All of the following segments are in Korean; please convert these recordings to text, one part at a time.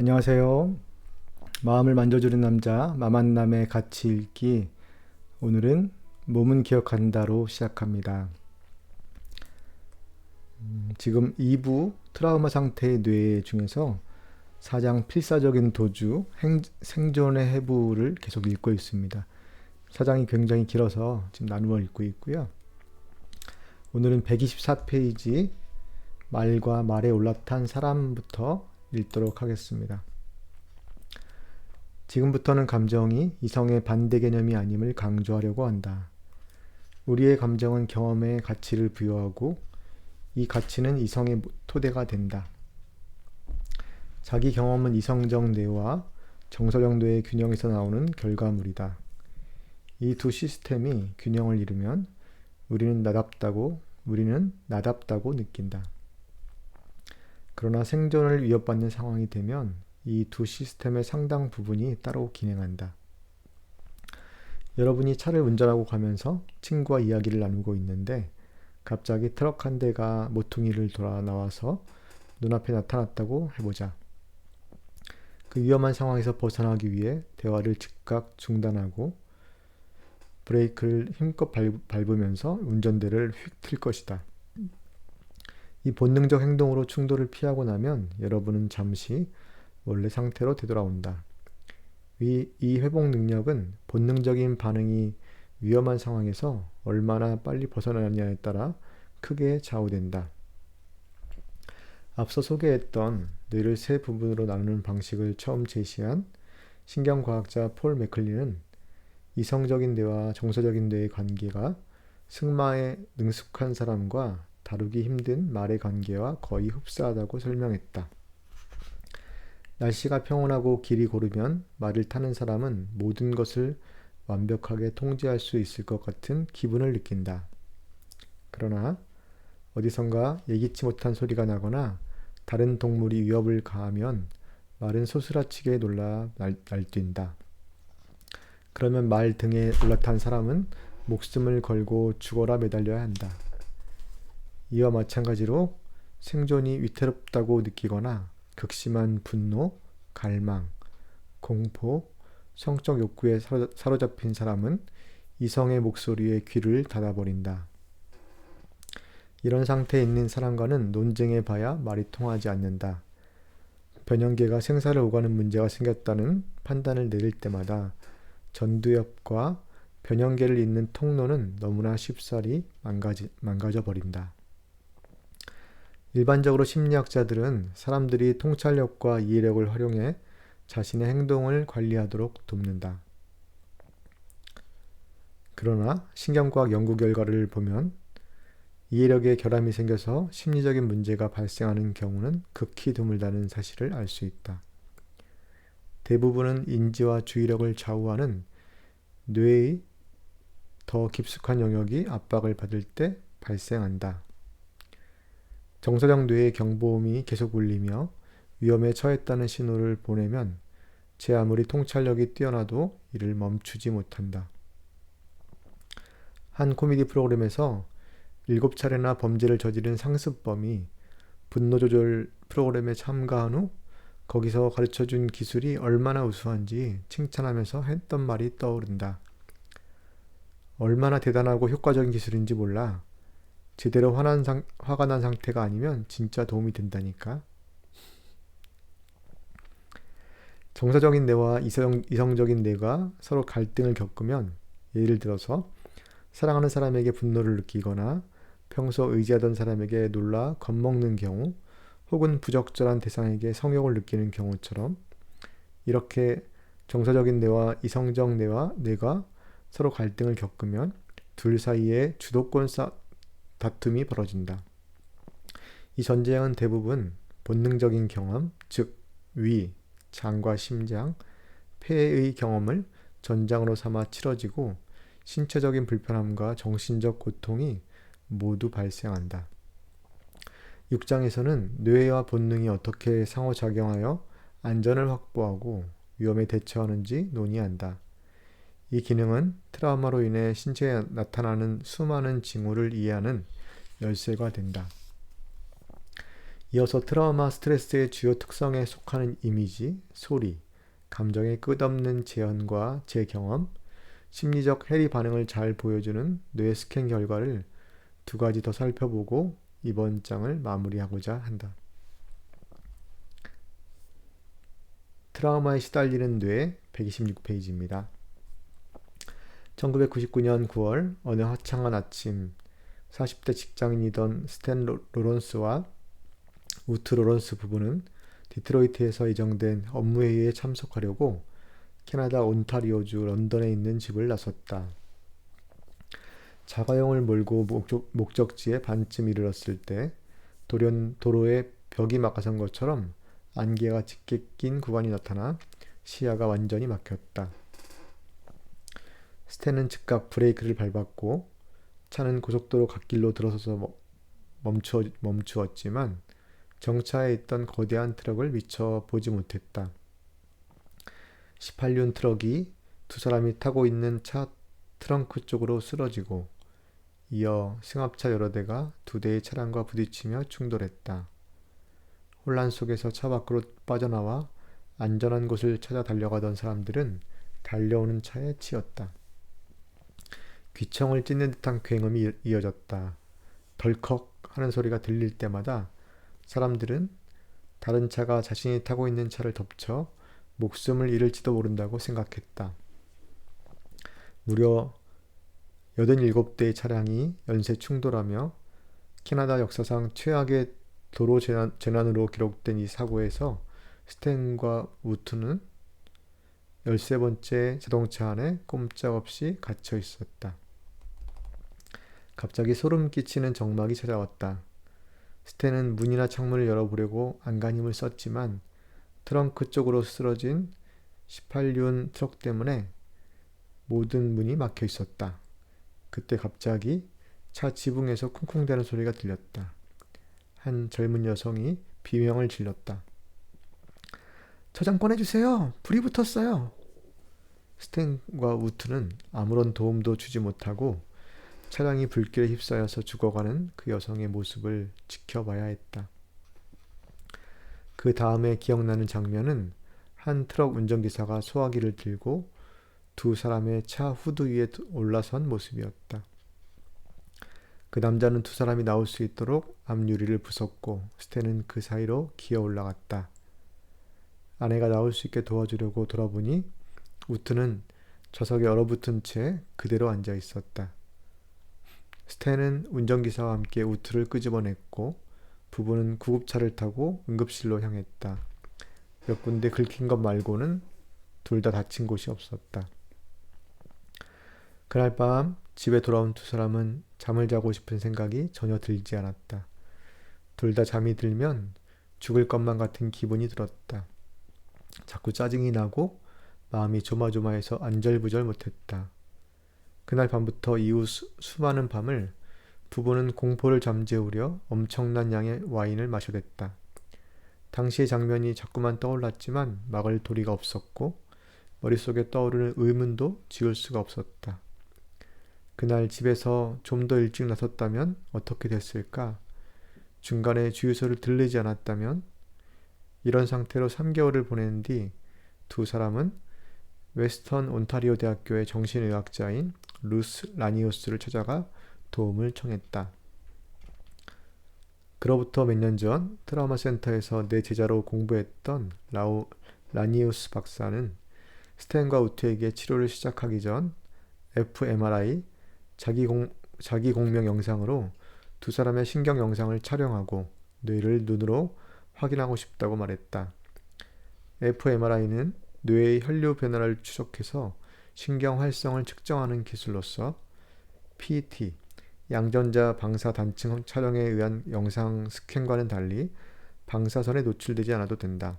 안녕하세요. 마음을 만져주는 남자, 마만남의 가치 읽기. 오늘은 몸은 기억한다로 시작합니다. 지금 2부 트라우마 상태의 뇌 중에서 4장 필사적인 도주, 생존의 해부를 계속 읽고 있습니다. 4장이 굉장히 길어서 지금 나누어 읽고 있고요. 오늘은 124페이지 말과 말에 올라탄 사람부터 읽도록 하겠습니다. 지금부터는 감정이 이성의 반대 개념이 아님을 강조하려고 한다. 우리의 감정은 경험에 가치를 부여하고 이 가치는 이성의 토대가 된다. 자기 경험은 이성적 뇌와 정서적 뇌의 균형에서 나오는 결과물이다. 이 두 시스템이 균형을 이루면 우리는 나답다고 느낀다. 그러나 생존을 위협받는 상황이 되면 이 두 시스템의 상당 부분이 따로 기능한다. 여러분이 차를 운전하고 가면서 친구와 이야기를 나누고 있는데 갑자기 트럭 한 대가 모퉁이를 돌아 나와서 눈앞에 나타났다고 해보자. 그 위험한 상황에서 벗어나기 위해 대화를 즉각 중단하고 브레이크를 힘껏 밟으면서 운전대를 휙 틀 것이다. 이 본능적 행동으로 충돌을 피하고 나면 여러분은 잠시 원래 상태로 되돌아온다. 이 회복 능력은 본능적인 반응이 위험한 상황에서 얼마나 빨리 벗어나느냐에 따라 크게 좌우된다. 앞서 소개했던 뇌를 세 부분으로 나누는 방식을 처음 제시한 신경과학자 폴 맥클린은 이성적인 뇌와 정서적인 뇌의 관계가 승마에 능숙한 사람과 다루기 힘든 말의 관계와 거의 흡사하다고 설명했다. 날씨가 평온하고 길이 고르면 말을 타는 사람은 모든 것을 완벽하게 통제할 수 있을 것 같은 기분을 느낀다. 그러나 어디선가 예기치 못한 소리가 나거나 다른 동물이 위협을 가하면 말은 소스라치게 놀라 날뛴다. 그러면 말 등에 올라탄 사람은 목숨을 걸고 죽어라 매달려야 한다. 이와 마찬가지로 생존이 위태롭다고 느끼거나 극심한 분노, 갈망, 공포, 성적 욕구에 사로잡힌 사람은 이성의 목소리에 귀를 닫아버린다. 이런 상태에 있는 사람과는 논쟁해봐야 말이 통하지 않는다. 변형계가 생사를 오가는 문제가 생겼다는 판단을 내릴 때마다 전두엽과 변형계를 잇는 통로는 너무나 쉽사리 망가져버린다. 일반적으로 심리학자들은 사람들이 통찰력과 이해력을 활용해 자신의 행동을 관리하도록 돕는다. 그러나 신경과학 연구 결과를 보면 이해력에 결함이 생겨서 심리적인 문제가 발생하는 경우는 극히 드물다는 사실을 알 수 있다. 대부분은 인지와 주의력을 좌우하는 뇌의 더 깊숙한 영역이 압박을 받을 때 발생한다. 정서적 뇌의 경보음이 계속 울리며 위험에 처했다는 신호를 보내면 제 아무리 통찰력이 뛰어나도 이를 멈추지 못한다. 한 코미디 프로그램에서 7차례나 범죄를 저지른 상습범이 분노조절 프로그램에 참가한 후 거기서 가르쳐준 기술이 얼마나 우수한지 칭찬하면서 했던 말이 떠오른다. 얼마나 대단하고 효과적인 기술인지 몰라. 제대로 화가 난 상태가 아니면 진짜 도움이 된다니까. 정서적인 뇌와 이성적인 뇌가 서로 갈등을 겪으면 예를 들어서 사랑하는 사람에게 분노를 느끼거나 평소 의지하던 사람에게 놀라 겁먹는 경우 혹은 부적절한 대상에게 성욕을 느끼는 경우처럼 이렇게 정서적인 뇌와 이성적 뇌가 서로 갈등을 겪으면 둘 사이에 주도권 다툼이 벌어진다. 이 전쟁은 대부분 본능적인 경험, 즉 위, 장과 심장, 폐의 경험을 전장으로 삼아 치러지고 신체적인 불편함과 정신적 고통이 모두 발생한다. 6장에서는 뇌와 본능이 어떻게 상호작용하여 안전을 확보하고 위험에 대처하는지 논의한다. 이 기능은 트라우마로 인해 신체에 나타나는 수많은 징후를 이해하는 열쇠가 된다. 이어서 트라우마 스트레스의 주요 특성에 속하는 이미지, 소리, 감정의 끝없는 재현과 재경험, 심리적 해리 반응을 잘 보여주는 뇌 스캔 결과를 두 가지 더 살펴보고 이번 장을 마무리하고자 한다. 트라우마에 시달리는 뇌 126페이지입니다. 1999년 9월 어느 화창한 아침 40대 직장인이던 스탠 로런스와 우트 로런스 부부는 디트로이트에서 예정된 업무회의에 참석하려고 캐나다 온타리오주 런던에 있는 집을 나섰다. 자가용을 몰고 목적지에 반쯤 이르렀을 때 도로에 벽이 막아선 것처럼 안개가 짙게 낀 구간이 나타나 시야가 완전히 막혔다. 스탠은 즉각 브레이크를 밟았고 차는 고속도로 갓길로 들어서서 멈추었지만 정차해 있던 거대한 트럭을 미처 보지 못했다. 18륜 트럭이 두 사람이 타고 있는 차 트렁크 쪽으로 쓰러지고 이어 승합차 여러 대가 두 대의 차량과 부딪히며 충돌했다. 혼란 속에서 차 밖으로 빠져나와 안전한 곳을 찾아 달려가던 사람들은 달려오는 차에 치였다. 귀청을 찢는 듯한 굉음이 이어졌다. 덜컥 하는 소리가 들릴 때마다 사람들은 다른 차가 자신이 타고 있는 차를 덮쳐 목숨을 잃을지도 모른다고 생각했다. 무려 87대의 차량이 연쇄 충돌하며 캐나다 역사상 최악의 도로 재난으로 기록된 이 사고에서 스탠과 우트는 13번째 자동차 안에 꼼짝없이 갇혀 있었다. 갑자기 소름 끼치는 정막이 찾아왔다. 스탠은 문이나 창문을 열어보려고 안간힘을 썼지만 트렁크 쪽으로 쓰러진 18륜 트럭 때문에 모든 문이 막혀 있었다. 그때 갑자기 차 지붕에서 쿵쿵대는 소리가 들렸다. 한 젊은 여성이 비명을 질렀다. 저장 꺼내주세요. 불이 붙었어요. 스탠과 우트는 아무런 도움도 주지 못하고 차량이 불길에 휩싸여서 죽어가는 그 여성의 모습을 지켜봐야 했다. 그 다음에 기억나는 장면은 한 트럭 운전기사가 소화기를 들고 두 사람의 차 후드 위에 올라선 모습이었다. 그 남자는 두 사람이 나올 수 있도록 앞유리를 부쉈고 스탠은 그 사이로 기어 올라갔다. 아내가 나올 수 있게 도와주려고 돌아보니 우트는 좌석에 얼어붙은 채 그대로 앉아 있었다. 스탠은 운전기사와 함께 우트를 끄집어냈고 부부는 구급차를 타고 응급실로 향했다. 몇 군데 긁힌 것 말고는 둘 다 다친 곳이 없었다. 그날 밤 집에 돌아온 두 사람은 잠을 자고 싶은 생각이 전혀 들지 않았다. 둘 다 잠이 들면 죽을 것만 같은 기분이 들었다. 자꾸 짜증이 나고 마음이 조마조마해서 안절부절 못했다. 그날 밤부터 이후 수많은 밤을 부부는 공포를 잠재우려 엄청난 양의 와인을 마셔댔다. 당시의 장면이 자꾸만 떠올랐지만 막을 도리가 없었고 머릿속에 떠오르는 의문도 지울 수가 없었다. 그날 집에서 좀 더 일찍 나섰다면 어떻게 됐을까? 중간에 주유소를 들르지 않았다면? 이런 상태로 3개월을 보낸 뒤 두 사람은 웨스턴 온타리오 대학교의 정신의학자인 루스 라니우스를 찾아가 도움을 청했다. 그로부터 몇 년 전 트라우마 센터에서 내 제자로 공부했던 라니우스 박사는 스탠과 우트에게 치료를 시작하기 전 fMRI 자기 공명 영상으로 두 사람의 신경 영상을 촬영하고 뇌를 눈으로 확인하고 싶다고 말했다. fMRI는 뇌의 혈류 변화를 추적해서 신경 활성을 측정하는 기술로서 PET, 양전자 방사 단층 촬영에 의한 영상 스캔과는 달리 방사선에 노출되지 않아도 된다.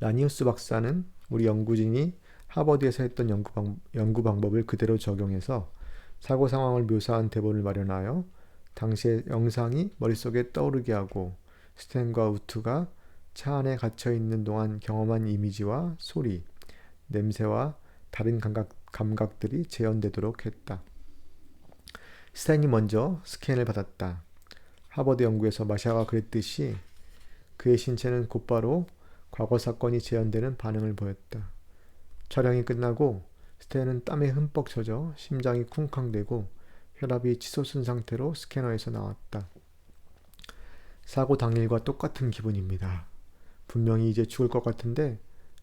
라니우스 박사는 우리 연구진이 하버드에서 했던 연구 방법을 그대로 적용해서 사고 상황을 묘사한 대본을 마련하여 당시의 영상이 머릿속에 떠오르게 하고 스탠과 우트가 차 안에 갇혀있는 동안 경험한 이미지와 소리, 냄새와 다른 감각들이 재현되도록 했다. 스탠이 먼저 스캔을 받았다. 하버드 연구에서 마샤가 그랬듯이 그의 신체는 곧바로 과거 사건이 재현되는 반응을 보였다. 촬영이 끝나고 스탠은 땀에 흠뻑 젖어 심장이 쿵쾅대고 혈압이 치솟은 상태로 스캐너에서 나왔다. 사고 당일과 똑같은 기분입니다. 분명히 이제 죽을 것 같은데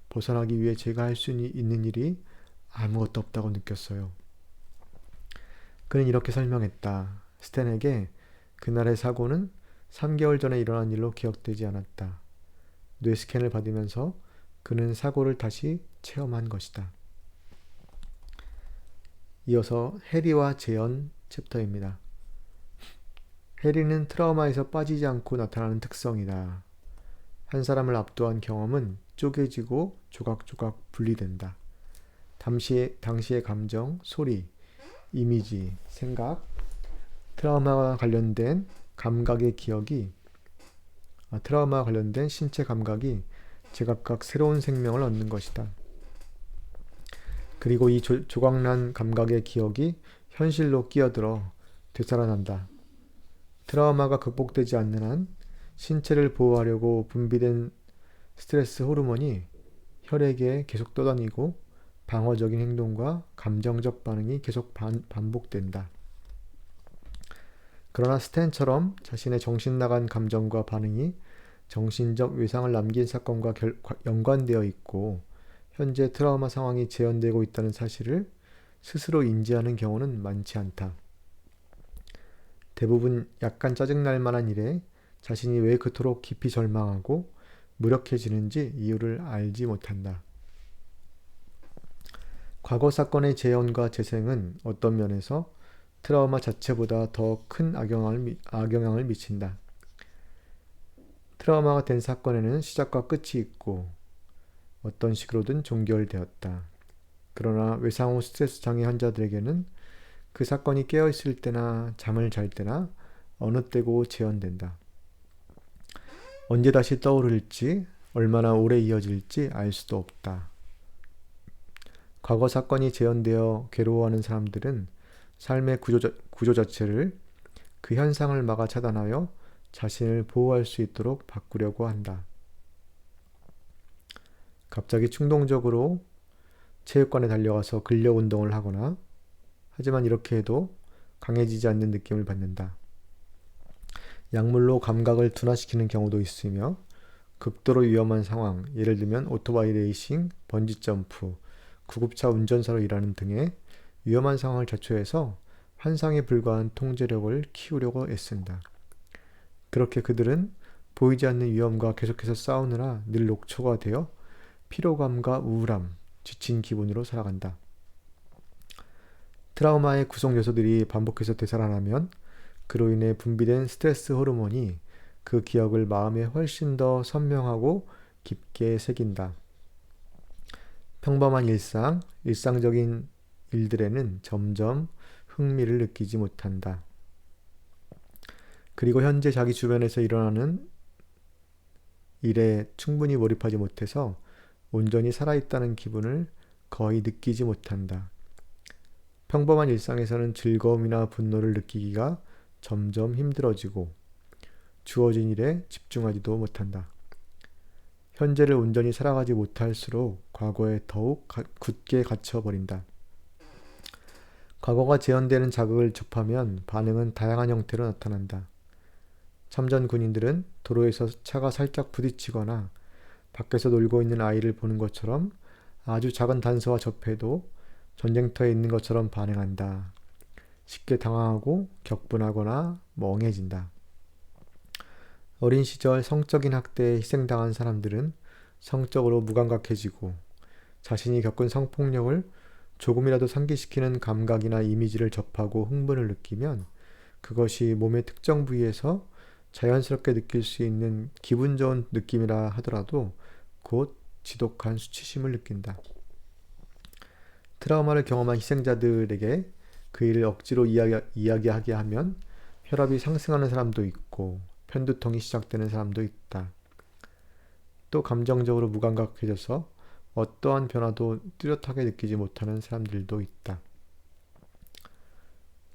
벗어나기 위해 제가 할 수 있는 일이 아무것도 없다고 느꼈어요. 그는 이렇게 설명했다. 스탠에게 그날의 사고는 3개월 전에 일어난 일로 기억되지 않았다. 뇌 스캔을 받으면서 그는 사고를 다시 체험한 것이다. 이어서 해리와 재현 챕터입니다. 해리는 트라우마에서 빠지지 않고 나타나는 특성이다. 한 사람을 압도한 경험은 쪼개지고 조각조각 분리된다. 당시의 감정, 소리, 이미지, 생각, 트라우마와 관련된 신체 감각이 제각각 새로운 생명을 얻는 것이다. 그리고 이 조각난 감각의 기억이 현실로 끼어들어 되살아난다. 트라우마가 극복되지 않는 한 신체를 보호하려고 분비된 스트레스 호르몬이 혈액에 계속 떠다니고 방어적인 행동과 감정적 반응이 계속 반복된다. 그러나 스탠처럼 자신의 정신나간 감정과 반응이 정신적 외상을 남긴 사건과 연관되어 있고 현재 트라우마 상황이 재현되고 있다는 사실을 스스로 인지하는 경우는 많지 않다. 대부분 약간 짜증날 만한 일에 자신이 왜 그토록 깊이 절망하고 무력해지는지 이유를 알지 못한다. 과거 사건의 재현과 재생은 어떤 면에서 트라우마 자체보다 더 큰 악영향을 미친다. 트라우마가 된 사건에는 시작과 끝이 있고 어떤 식으로든 종결되었다. 그러나 외상 후 스트레스 장애 환자들에게는 그 사건이 깨어있을 때나 잠을 잘 때나 어느 때고 재현된다. 언제 다시 떠오를지, 얼마나 오래 이어질지 알 수도 없다. 과거 사건이 재현되어 괴로워하는 사람들은 삶의 구조 자체를 그 현상을 막아 차단하여 자신을 보호할 수 있도록 바꾸려고 한다. 갑자기 충동적으로 체육관에 달려가서 근력 운동을 하거나 하지만 이렇게 해도 강해지지 않는 느낌을 받는다. 약물로 감각을 둔화시키는 경우도 있으며 극도로 위험한 상황, 예를 들면 오토바이 레이싱, 번지점프, 구급차 운전사로 일하는 등의 위험한 상황을 자초해서 환상에 불과한 통제력을 키우려고 애쓴다. 그렇게 그들은 보이지 않는 위험과 계속해서 싸우느라 늘 녹초가 되어 피로감과 우울함, 지친 기분으로 살아간다. 트라우마의 구성 요소들이 반복해서 되살아나면 그로 인해 분비된 스트레스 호르몬이 그 기억을 마음에 훨씬 더 선명하고 깊게 새긴다. 평범한 일상적인 일들에는 점점 흥미를 느끼지 못한다. 그리고 현재 자기 주변에서 일어나는 일에 충분히 몰입하지 못해서 온전히 살아있다는 기분을 거의 느끼지 못한다. 평범한 일상에서는 즐거움이나 분노를 느끼기가 점점 힘들어지고 주어진 일에 집중하지도 못한다. 현재를 온전히 살아가지 못할수록 과거에 더욱 굳게 갇혀버린다. 과거가 재현되는 자극을 접하면 반응은 다양한 형태로 나타난다. 참전 군인들은 도로에서 차가 살짝 부딪히거나 밖에서 놀고 있는 아이를 보는 것처럼 아주 작은 단서와 접해도 전쟁터에 있는 것처럼 반응한다. 쉽게 당황하고 격분하거나 멍해진다. 어린 시절 성적인 학대에 희생당한 사람들은 성적으로 무감각해지고 자신이 겪은 성폭력을 조금이라도 상기시키는 감각이나 이미지를 접하고 흥분을 느끼면 그것이 몸의 특정 부위에서 자연스럽게 느낄 수 있는 기분 좋은 느낌이라 하더라도 곧 지독한 수치심을 느낀다. 트라우마를 경험한 희생자들에게 그 일을 억지로 이야기하게 하면 혈압이 상승하는 사람도 있고 편두통이 시작되는 사람도 있다. 또 감정적으로 무감각해져서 어떠한 변화도 뚜렷하게 느끼지 못하는 사람들도 있다.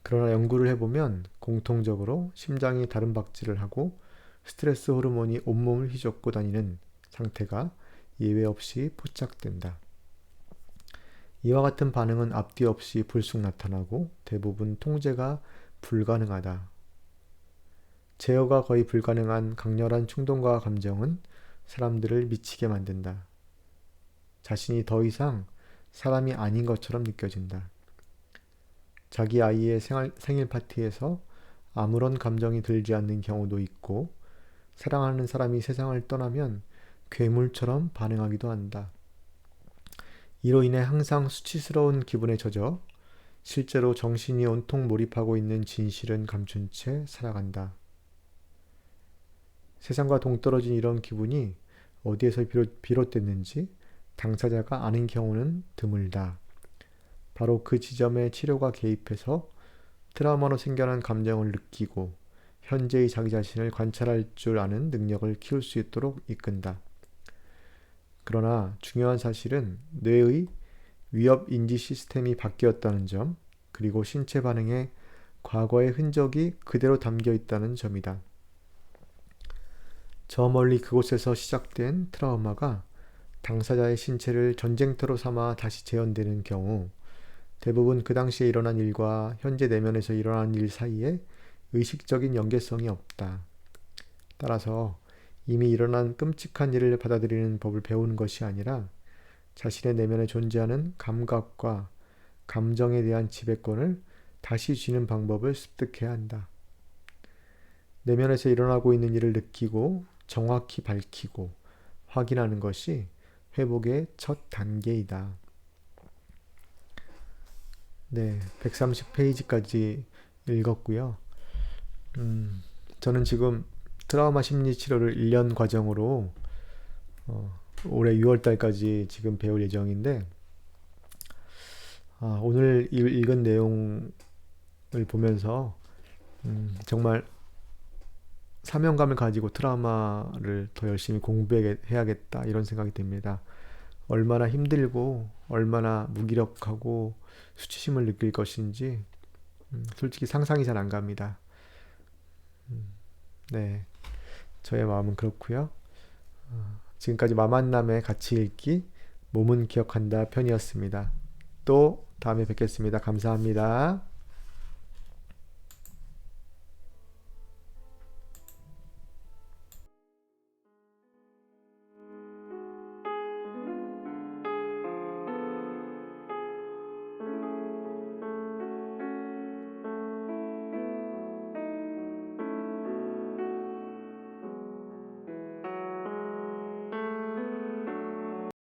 그러나 연구를 해보면 공통적으로 심장이 다른박질을 하고 스트레스 호르몬이 온몸을 휘젓고 다니는 상태가 예외 없이 포착된다. 이와 같은 반응은 앞뒤 없이 불쑥 나타나고 대부분 통제가 불가능하다. 제어가 거의 불가능한 강렬한 충동과 감정은 사람들을 미치게 만든다. 자신이 더 이상 사람이 아닌 것처럼 느껴진다. 자기 아이의 생일 파티에서 아무런 감정이 들지 않는 경우도 있고, 사랑하는 사람이 세상을 떠나면 괴물처럼 반응하기도 한다. 이로 인해 항상 수치스러운 기분에 젖어 실제로 정신이 온통 몰입하고 있는 진실은 감춘 채 살아간다. 세상과 동떨어진 이런 기분이 어디에서 비롯됐는지 당사자가 아는 경우는 드물다. 바로 그 지점에 치료가 개입해서 트라우마로 생겨난 감정을 느끼고 현재의 자기 자신을 관찰할 줄 아는 능력을 키울 수 있도록 이끈다. 그러나 중요한 사실은 뇌의 위협 인지 시스템이 바뀌었다는 점, 그리고 신체 반응에 과거의 흔적이 그대로 담겨 있다는 점이다. 저 멀리 그곳에서 시작된 트라우마가 당사자의 신체를 전쟁터로 삼아 다시 재현되는 경우, 대부분 그 당시에 일어난 일과 현재 내면에서 일어난 일 사이에 의식적인 연계성이 없다. 따라서 이미 일어난 끔찍한 일을 받아들이는 법을 배우는 것이 아니라 자신의 내면에 존재하는 감각과 감정에 대한 지배권을 다시 쥐는 방법을 습득해야 한다. 내면에서 일어나고 있는 일을 느끼고 정확히 밝히고 확인하는 것이 회복의 첫 단계이다. 네, 130페이지까지 읽었고요. 저는 지금 트라우마 심리 치료를 1년 과정으로 올해 6월달까지 지금 배울 예정인데, 오늘 읽은 내용을 보면서 정말 사명감을 가지고 트라우마를 더 열심히 공부해야겠다 이런 생각이 듭니다. 얼마나 힘들고 얼마나 무기력하고 수치심을 느낄 것인지 솔직히 상상이 잘 안 갑니다. 네, 저의 마음은 그렇고요. 지금까지 마만남의 가치 읽기 몸은 기억한다 편이었습니다. 또 다음에 뵙겠습니다. 감사합니다.